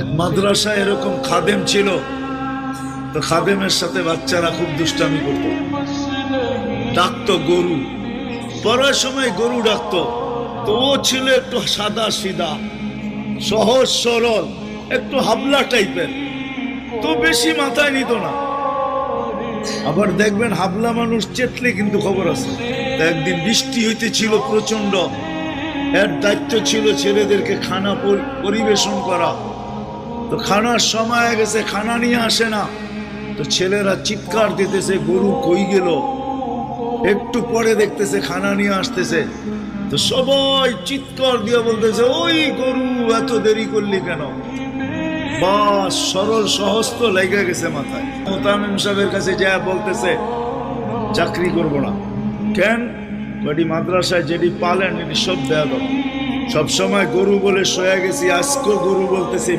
এক মাদ্রাসায় এরকম খাদেম ছিল, তো খাদেমের সাথে বাচ্চারা খুব দুষ্টামি করত, ডাকতো গরু, পড়ার সময় গরু ডাকতো। তো ও ছিল একটু সাদা সিধা, সহজ সরল, একটু হাবলা টাইপের, তো বেশি মাথায় নিত না। আবার দেখবেন হাবলা মানুষ চেতলে কিন্তু খবর আছে। তো একদিন বৃষ্টি হইতেছিল প্রচন্ড, এর দায়িত্ব ছিল ছেলেদেরকে খানা পরিবেশন করা। তো খানার সময় গেছে, খানা নিয়ে আসে না, তো ছেলেরা চিৎকার দিতেছে গরু কই গেল। একটু পরে দেখতেছে খানা নিয়ে আসতেছে, তো সবাই চিৎকার দিয়ে বলতেছে ওই গরু এত দেরি করলি কেন। বাস সরল সহজ তো লেগে গেছে মাথায়। মোতামিম সাহেবের কাছে যা বলতেছে চাকরি করব না। কেন? বাড়ি মাদ্রাসায় যেটি পালেন এটি সব দেয়া দাও। সবসময় গরু বলে শোয়া গেছি, আজকেও গরু বলতেছি।